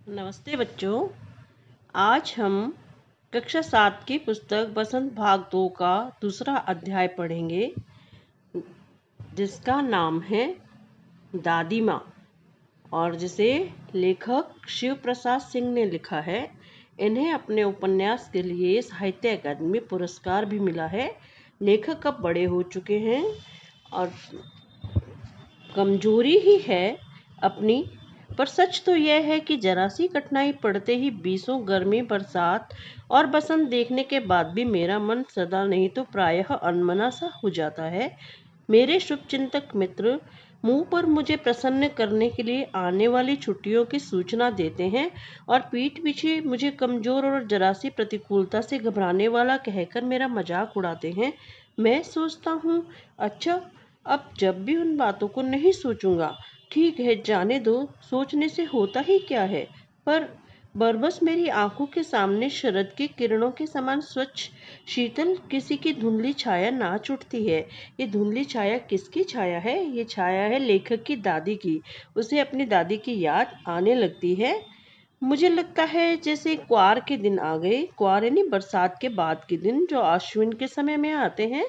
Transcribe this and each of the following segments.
नमस्ते बच्चों। आज हम कक्षा 7 की पुस्तक बसंत भाग 2 का दूसरा अध्याय पढ़ेंगे, जिसका नाम है दादी माँ, और जिसे लेखक शिव प्रसाद सिंह ने लिखा है। इन्हें अपने उपन्यास के लिए साहित्य अकादमी पुरस्कार भी मिला है। लेखक अब बड़े हो चुके हैं और कमजोरी ही है अपनी, पर सच तो यह है कि जरा सी कठिनाई पड़ते ही बीसों गर्मी, बरसात और बसंत देखने के बाद भी मेरा मन सदा नहीं तो प्रायः अनमना सा हो जाता है। मेरे शुभचिंतक मित्र मुंह पर मुझे प्रसन्न करने के लिए आने वाली छुट्टियों की सूचना देते हैं और पीठ पीछे मुझे कमजोर और जरा सी प्रतिकूलता से घबराने वाला कहकर मेरा मजाक उड़ाते हैं। मैं सोचता हूँ, अच्छा, अब जब भी उन बातों को नहीं सोचूंगा। ठीक है, जाने दो, सोचने से होता ही क्या है। पर बरबस मेरी आंखों के सामने शरद की किरणों के समान स्वच्छ शीतल किसी की धुंधली छाया नाच उठती है। ये धुंधली छाया किसकी छाया है? ये छाया है लेखक की दादी की। उसे अपनी दादी की याद आने लगती है। मुझे लगता है जैसे क्वार के दिन आ गए। क्वार यानी बरसात के बाद के दिन, जो आश्विन के समय में आते हैं।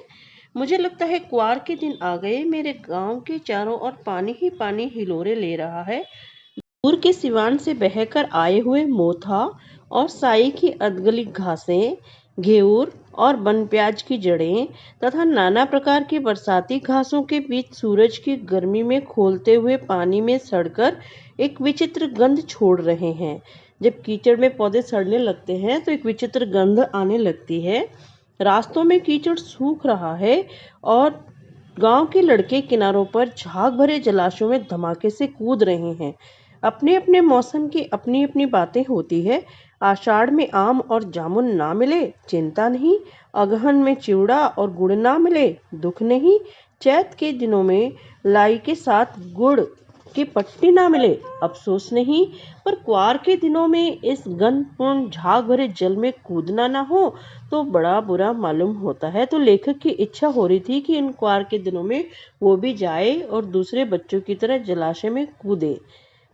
मुझे लगता है क्वार के दिन आ गए। मेरे गांव के चारों ओर पानी ही पानी हिलोरे ले रहा है। दूर के सिवान से बहकर आए हुए मोथा और साई की अधगली घासें, घेऊर और बनप्याज की जड़ें तथा नाना प्रकार की बरसाती घासों के बीच सूरज की गर्मी में खोलते हुए पानी में सड़कर एक विचित्र गंध छोड़ रहे हैं। जब कीचड़ में पौधे सड़ने लगते हैं तो एक विचित्र गंध आने लगती है। रास्तों में कीचड़ सूख रहा है और गांव के लड़के किनारों पर झाग भरे जलाशयों में धमाके से कूद रहे हैं। अपने अपने मौसम की अपनी अपनी बातें होती है। आषाढ़ में आम और जामुन ना मिले, चिंता नहीं। अगहन में चिवड़ा और गुड़ ना मिले, दुख नहीं। चैत के दिनों में लाई के साथ गुड़ की पट्टी ना मिले, अफसोस नहीं। पर क्वार के दिनों में इस गंधपूर्ण झाग भरे जल में कूदना ना हो तो बड़ा बुरा मालूम होता है। तो लेखक की इच्छा हो रही थी कि इन क्वार के दिनों में वो भी जाए और दूसरे बच्चों की तरह जलाशय में कूदे।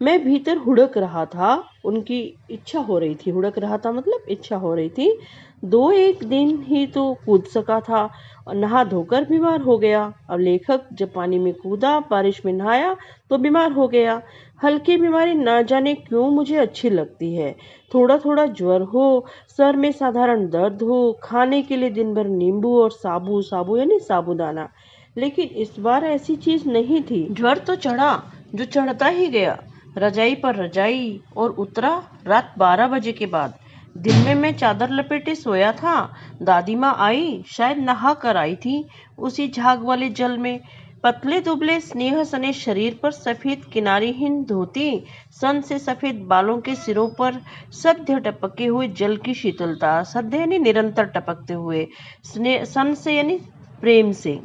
मैं भीतर हुड़क रहा था। उनकी इच्छा हो रही थी, हुड़क रहा था मतलब इच्छा हो रही थी। 2-1 दिन ही तो कूद सका था और नहा धोकर बीमार हो गया। अब लेखक जब पानी में कूदा, बारिश में नहाया तो बीमार हो गया। हल्की बीमारी ना जाने क्यों मुझे अच्छी लगती है। थोड़ा थोड़ा ज्वर हो, सर में साधारण दर्द हो, खाने के लिए दिन भर नींबू और साबू, साबू यानी साबूदाना। लेकिन इस बार ऐसी चीज नहीं थी। ज्वर तो चढ़ा, जो चढ़ता ही गया, रजाई पर रजाई, और उतरा रात 12 बजे के बाद। दिन में मैं चादर लपेटे सोया था। दादी माँ आई, शायद नहा कर आई थी उसी झाग वाले जल में। पतले दुबले स्नेह सने शरीर पर सफेद किनारीहीन धोती, सन से सफेद बालों के सिरों पर सद्य टपके हुए जल की शीतलता। सद्य यानी निरंतर टपकते हुए, सन से यानी प्रेम से।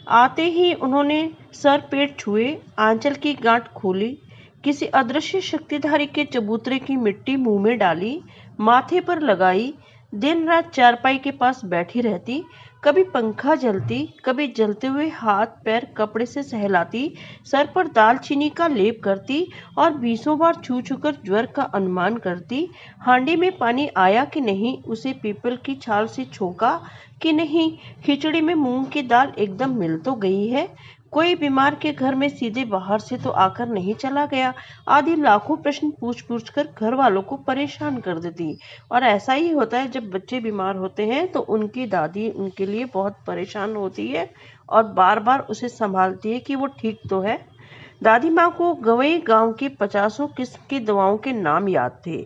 आते ही उन्होंने सर पेट छुए, आंचल की गांठ खोली, किसी अदृश्य शक्तिधारी के चबूतरे की मिट्टी मुंह में डाली, माथे पर लगाई। दिन रात चारपाई के पास बैठी रहती। कभी पंखा जलती, कभी जलते हुए हाथ पैर कपड़े से सहलाती, सर पर दालचीनी का लेप करती और 20 बार छू छू कर ज्वर का अनुमान करती। हांडी में पानी आया कि नहीं, उसे पीपल की छाल से छोंका कि नहीं, खिचड़ी में मूंग की दाल एकदम मिल तो गई है, कोई बीमार के घर में सीधे बाहर से तो आकर नहीं चला गया, आदि लाखों प्रश्न पूछ पूछ कर घर वालों को परेशान कर देती। और ऐसा ही होता है, जब बच्चे बीमार होते हैं तो उनकी दादी उनके लिए बहुत परेशान होती है और बार बार उसे संभालती है कि वो ठीक तो है। दादी माँ को गंवई गांव की 50 किस्म की दवाओं के नाम याद थे।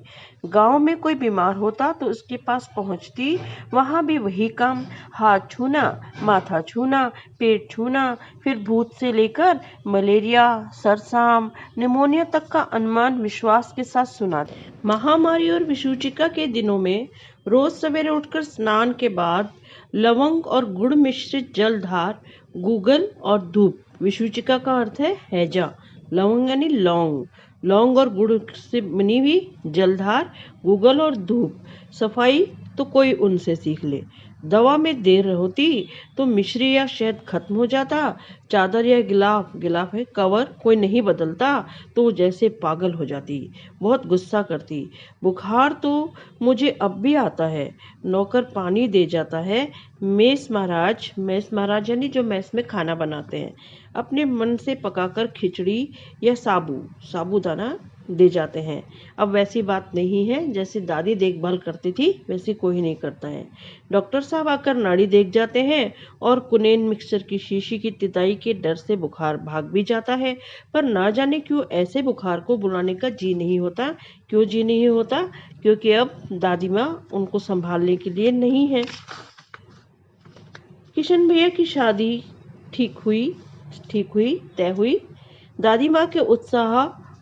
गांव में कोई बीमार होता तो उसके पास पहुंचती। वहां भी वही काम, हाथ छूना, माथा छूना, पेट छूना, फिर भूत से लेकर मलेरिया, सरसाम, निमोनिया तक का अनुमान विश्वास के साथ सुना। महामारी और विषुचिका के दिनों में रोज सवेरे उठकर स्नान के बाद लवंग और गुड़ मिश्रित जलधार, गूगल और धूप। विषुचिका का अर्थ है हैजा, लवंग यानी लौंग, लौंग और गुड़ से बनी हुई जलधार, गूगल और धूप। सफाई तो कोई उनसे सीख ले। दवा में देर होती तो मिश्री या शहद खत्म हो जाता, चादर या गिलाफ है कवर कोई नहीं बदलता तो वो जैसे पागल हो जाती, बहुत गुस्सा करती। बुखार तो मुझे अब भी आता है। नौकर पानी दे जाता है। मेस महाराज यानी जो मेस में खाना बनाते हैं, अपने मन से पकाकर खिचड़ी या साबूदाना दे जाते हैं। अब वैसी बात नहीं है, जैसे दादी देखभाल करती थी वैसे कोई नहीं करता है। डॉक्टर साहब आकर नाड़ी देख जाते हैं और कुनेन मिक्सचर की शीशी की तिताई के डर से बुखार भाग भी जाता है। पर ना जाने क्यों ऐसे बुखार को बुलाने का जी नहीं होता। क्यों जी नहीं होता? क्योंकि अब दादी माँ उनको संभालने के लिए नहीं है। किशन भैया की शादी ठीक हुई तय हुई। दादी माँ के उत्साह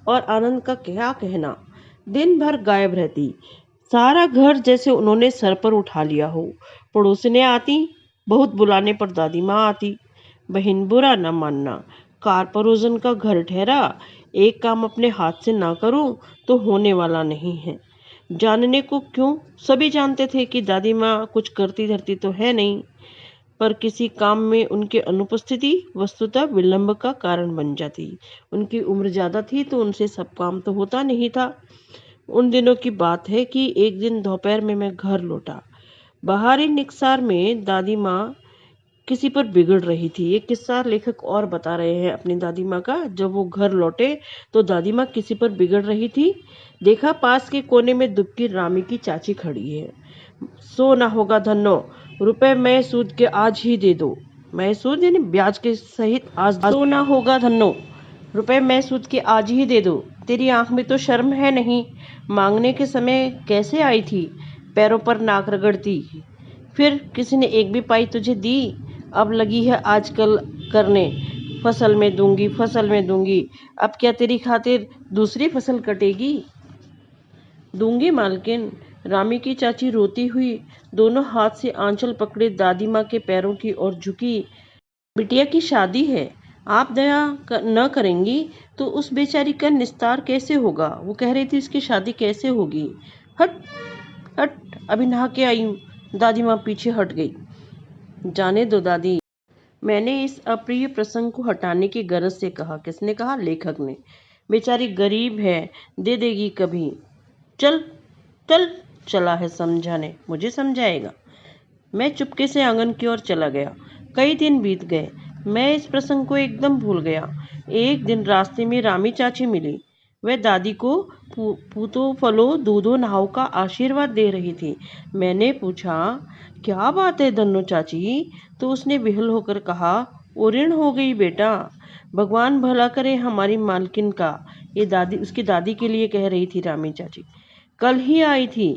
और आनंद का क्या कहना। दिन भर गायब रहती, सारा घर जैसे उन्होंने सर पर उठा लिया हो। पड़ोसिनें आती, बहुत बुलाने पर दादी माँ आती। बहन बुरा न मानना, कार परोजन का घर ठहरा। एक काम अपने हाथ से ना करूं तो होने वाला नहीं है। जानने को क्यों, सभी जानते थे कि दादी माँ कुछ करती धरती तो है नहीं, पर किसी काम में उनकी अनुपस्थिति वस्तुतः विलंब का कारण बन जाती। उनकी उम्र ज़्यादा थी तो उनसे सब काम तो होता नहीं था। उन दिनों की बात है कि एक दिन दोपहर में मैं घर लौटा। बाहरी निकसार में दादी माँ किसी पर बिगड़ रही थी। ये किस्सा लेखक और बता रहे हैं अपनी दादी माँ का। जब वो घर लौटे तो दादी माँ किसी पर बिगड़ रही थी। देखा पास के कोने में दुबकी रामी की चाची खड़ी है। सो ना होगा धन्नो, रुपए मैं सूद के आज ही दे दो। मैं सूद यानी ब्याज के सहित आज। सो ना होगा धन्नो, रुपए मैं सूद के आज ही दे दो। तेरी आंख में तो शर्म है नहीं? मांगने के समय कैसे आई थी, पैरों पर नाक रगड़ती। फिर किसी ने एक भी पाई तुझे दी? अब लगी है आजकल करने, फसल में दूंगी। अब क्या तेरी खातिर दूसरी फसल कटेगी? दूंगी मालकिन। रामी की चाची रोती हुई दोनों हाथ से आंचल पकड़े दादी माँ के पैरों की ओर झुकी। बिटिया की शादी है, आप दया न करेंगी तो उस बेचारी का निस्तार कैसे होगा? वो कह रही थी इसकी शादी कैसे होगी। हट हट, अभी नहा के आई हूँ। दादी माँ पीछे हट गई। जाने दो दादी, मैंने इस अप्रिय प्रसंग को हटाने की गरज से कहा। किसने कहा? लेखक ने। बेचारी गरीब है, दे देगी कभी। चल चल, चला है समझाने, मुझे समझाएगा। मैं चुपके से आंगन की ओर चला गया। कई दिन बीत गए, मैं इस प्रसंग को एकदम भूल गया। एक दिन रास्ते में रामी चाची मिली। वह दादी को पूतो फलो दूधो नहाओ का आशीर्वाद दे रही थी। मैंने पूछा, क्या बात है धन्नो चाची? तो उसने विहल होकर कहा, ओरिण हो गई बेटा, भगवान भला करे हमारी मालकिन का। ये दादी, उसकी दादी के लिए कह रही थी रामी चाची। कल ही आई थी,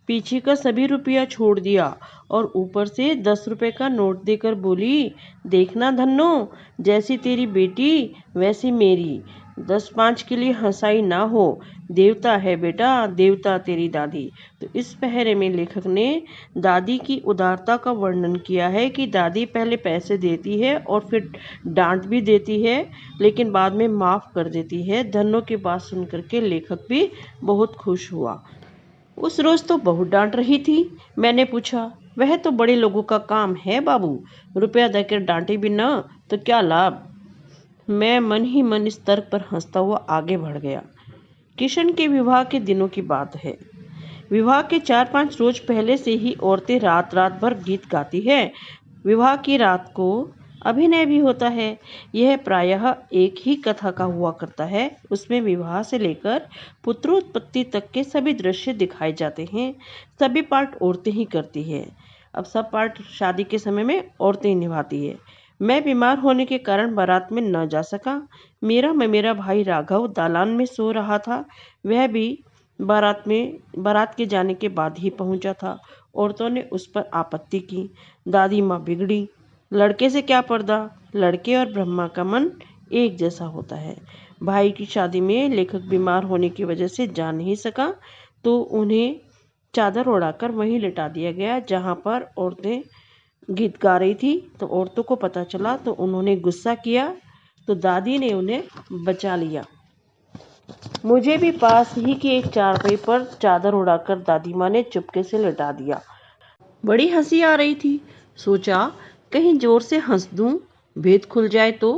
पीछे का सभी रुपया छोड़ दिया और ऊपर से 10 रुपए का नोट देकर बोली, देखना धन्नो, जैसी तेरी बेटी वैसी मेरी। 10-5 के लिए हंसाई ना हो, देवता है बेटा, देवता तेरी दादी। तो इस पहरे में लेखक ने दादी की उदारता का वर्णन किया है कि दादी पहले पैसे देती है और फिर डांट भी देती है, लेकिन बाद में माफ़ कर देती है। धन्नो की बात सुन करके लेखक भी बहुत खुश हुआ। उस रोज तो बहुत डांट रही थी। मैंने पूछा, वह तो बड़े लोगों का काम है बाबू, रुपया देकर डांटे भी न तो क्या लाभ। मैं मन ही मन इस तर्क पर हंसता हुआ आगे बढ़ गया। किशन के विवाह के दिनों की बात है। विवाह के 4-5 रोज पहले से ही औरतें रात रात भर गीत गाती है। विवाह की रात को अभिनय भी होता है। यह प्रायः एक ही कथा का हुआ करता है। उसमें विवाह से लेकर पुत्रोत्पत्ति तक के सभी दृश्य दिखाए जाते हैं। सभी पार्ट औरतें ही करती है। अब सब पार्ट शादी के समय में औरतें ही निभाती है। मैं बीमार होने के कारण बारात में न जा सका। मेरा भाई राघव दालान में सो रहा था। वह भी बारात के जाने के बाद ही पहुंचा था। औरतों ने उस पर आपत्ति की। दादी माँ बिगड़ी। लड़के से क्या पर्दा, लड़के और ब्रह्मा का मन एक जैसा होता है। भाई की शादी में लेखक बीमार होने की वजह से जा नहीं सका तो उन्हें चादर ओढ़ाकर वहीं लिटा दिया गया जहाँ पर औरतें गीत गा रही थी। तो औरतों को पता चला तो उन्होंने गुस्सा किया, तो दादी ने उन्हें बचा लिया। मुझे भी पास ही के एक चारपाई पर चादर उड़ाकर दादी माँ ने चुपके से लिटा दिया। बड़ी हंसी आ रही थी। सोचा कहीं जोर से हंस दूं, भेद खुल जाए तो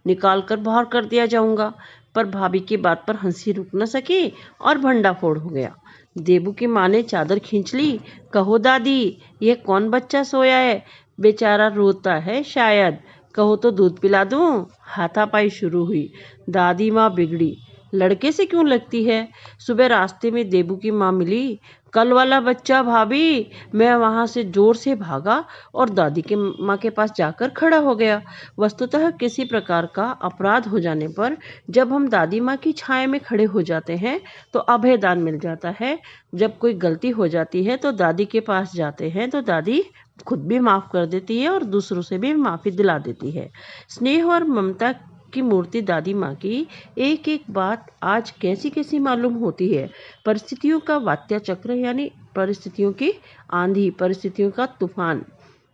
निकाल कर बाहर कर दिया जाऊंगा। पर भाभी की बात पर हंसी रुक न सकी और भंडाफोड़ हो गया। देबू की माँ ने चादर खींच ली। कहो दादी, ये कौन बच्चा सोया है? बेचारा रोता है शायद। कहो तो दूध पिला दूं? हाथापाई शुरू हुई। दादी माँ बिगड़ी। लड़के से क्यों लगती है? सुबह रास्ते में देबू की माँ मिली। कल वाला बच्चा भाभी। मैं वहां से जोर से भागा और दादी के माँ के पास जाकर खड़ा हो गया। वस्तुतः किसी प्रकार का अपराध हो जाने पर जब हम दादी माँ की छाया में खड़े हो जाते हैं तो अभयदान मिल जाता है। जब कोई गलती हो जाती है तो दादी के पास जाते हैं तो दादी खुद भी माफ कर देती है और दूसरों से भी माफी दिला देती है। स्नेह और ममता की मूर्ति दादी माँ की एक एक बात आज कैसी कैसी मालूम होती है। परिस्थितियों का वात्या चक्र यानी परिस्थितियों की आंधी, परिस्थितियों का तूफान,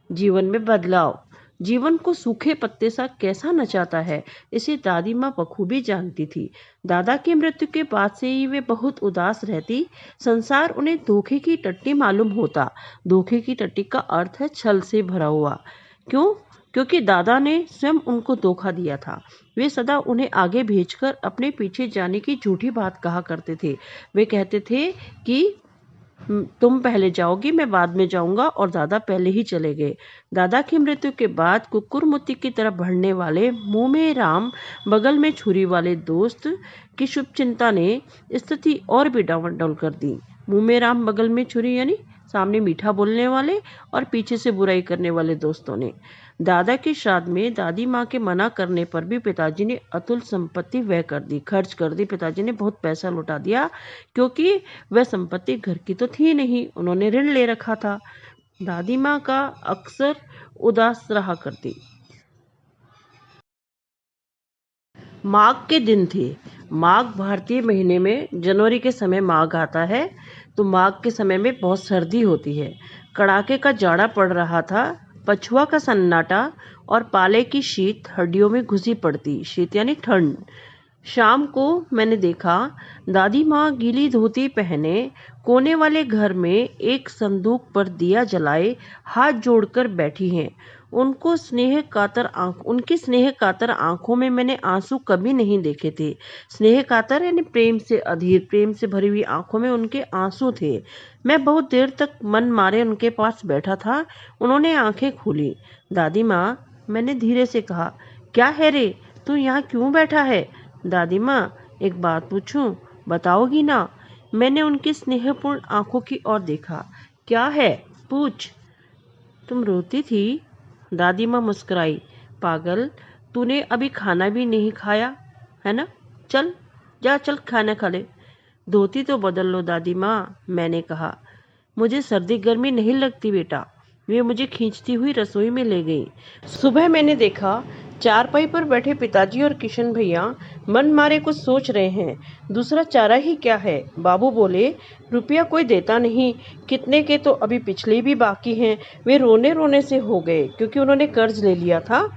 जीवन में बदलाव जीवन को सूखे पत्ते सा कैसा नचाता है, इसे दादी माँ बखूबी जानती थी। दादा की मृत्यु के बाद से ही वे बहुत उदास रहती। संसार उन्हें धोखे की टट्टी मालूम होता। धोखे की टट्टी का अर्थ है छल से भरा हुआ। क्यों? क्योंकि दादा ने स्वयं उनको धोखा दिया था। वे सदा उन्हें आगे भेजकर अपने पीछे जाने की झूठी बात कहा करते थे। वे कहते थे कि तुम पहले जाओगी, मैं बाद में जाऊंगा, और दादा पहले ही चले गए। दादा की मृत्यु के बाद कुकुरमुत्ती की तरह बढ़ने वाले मुंह में राम बगल में छुरी वाले दोस्त की शुभ चिंता ने स्थिति और भी डावाडोल कर दी। मुंह में राम बगल में छुरी यानी सामने मीठा बोलने वाले और पीछे से बुराई करने वाले दोस्तों ने। दादा के श्राद्ध में दादी माँ के मना करने पर भी पिताजी ने अतुल संपत्ति व्यय कर दी, खर्च कर दी। पिताजी ने बहुत पैसा लौटा दिया क्योंकि वह संपत्ति घर की तो थी नहीं, उन्होंने ऋण ले रखा था। दादी माँ का अक्सर उदास रहा करती। माघ के दिन थे। माघ भारतीय महीने में जनवरी के समय माघ आता है। तो माघ के समय में बहुत सर्दी होती है। कड़ाके का जाड़ा पड़ रहा था। पछुआ का सन्नाटा और पाले की शीत हड्डियों में घुसी पड़ती। शीत यानी ठंड। शाम को मैंने देखा दादी माँ गीली धोती पहने कोने वाले घर में एक संदूक पर दिया जलाए हाथ जोड़कर बैठी हैं। उनकी स्नेह कातर आंखों में मैंने आंसू कभी नहीं देखे थे। स्नेह कातर यानी प्रेम से अधीर, प्रेम से भरी हुई आंखों में उनके आंसू थे। मैं बहुत देर तक मन मारे उनके पास बैठा था। उन्होंने आंखें खोली। दादी माँ, मैंने धीरे से कहा, क्या है रे, तू यहाँ क्यों बैठा है? दादी माँ, एक बात पूछूं, बताओगी ना? मैंने उनकी स्नेहपूर्ण आंखों की ओर देखा। क्या है? पूछ। तुम रोती थी। दादी माँ मुस्कुराई। पागल, तूने अभी खाना भी नहीं खाया है ना? चल जा, चल खाना खा ले। धोती तो बदल लो दादी माँ, मैंने कहा। मुझे सर्दी गर्मी नहीं लगती बेटा। वे मुझे खींचती हुई रसोई में ले गई। सुबह मैंने देखा चारपाई पर बैठे पिताजी और किशन भैया मन मारे कुछ सोच रहे हैं। दूसरा चारा ही क्या है। बाबू बोले, रुपया कोई देता नहीं, कितने के तो अभी पिछले भी बाकी हैं। वे रोने रोने से हो गए क्योंकि उन्होंने कर्ज ले लिया था।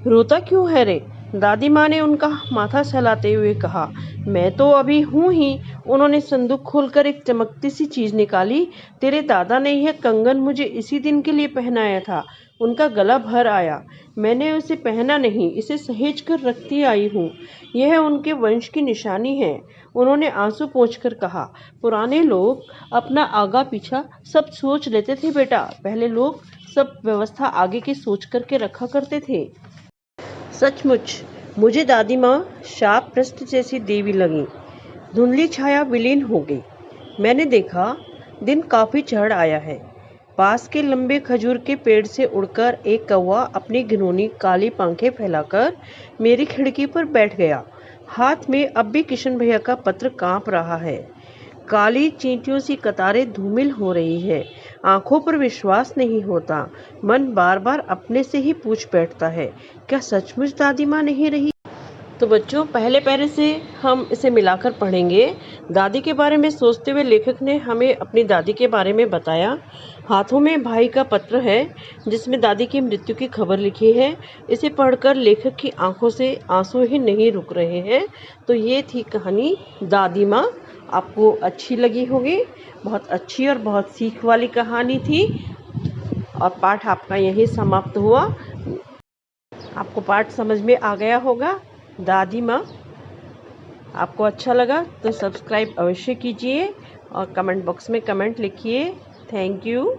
रोता क्यों है रे? दादी माँ ने उनका माथा सहलाते हुए कहा। मैं तो अभी हूँ ही। उन्होंने संदूक खोलकर एक चमकती सी चीज निकाली। तेरे दादा ने यह कंगन मुझे इसी दिन के लिए पहनाया था। उनका गला भर आया। मैंने उसे पहना नहीं, इसे सहेज कर रखती आई हूँ। यह उनके वंश की निशानी है। उन्होंने आंसू पोंछकर कहा। पुराने लोग अपना आगा पीछा सब सोच लेते थे बेटा। पहले लोग सब व्यवस्था आगे की सोच करके रखा करते थे। सचमुच मुझे दादी माँ शाप प्रस्त जैसी देवी लगी। धुंधली छाया विलीन हो गई। मैंने देखा दिन काफी चढ़ आया है। पास के लंबे खजूर के पेड़ से उड़कर एक कौवा अपनी घिनौनी काली पंखें फैलाकर मेरी खिड़की पर बैठ गया। हाथ में अब भी किशन भैया का पत्र कांप रहा है। काली चींटियों सी कतारें धूमिल हो रही है। आंखों पर विश्वास नहीं होता। मन बार बार अपने से ही पूछ बैठता है, क्या सचमुच दादी माँ नहीं रही? तो बच्चों, पहले पैरे से हम इसे मिलाकर पढ़ेंगे। दादी के बारे में सोचते हुए लेखक ने हमें अपनी दादी के बारे में बताया। हाथों में भाई का पत्र है जिसमें दादी की मृत्यु की खबर लिखी है। इसे पढ़कर लेखक की आंखों से आंसू ही नहीं रुक रहे हैं। तो ये थी कहानी दादी माँ। आपको अच्छी लगी होगी। बहुत अच्छी और बहुत सीख वाली कहानी थी। और पाठ आपका यहीं समाप्त हुआ। आपको पाठ समझ में आ गया होगा। दादी माँ, आपको अच्छा लगा तो सब्सक्राइब अवश्य कीजिए और कमेंट बॉक्स में कमेंट लिखिए। Thank you.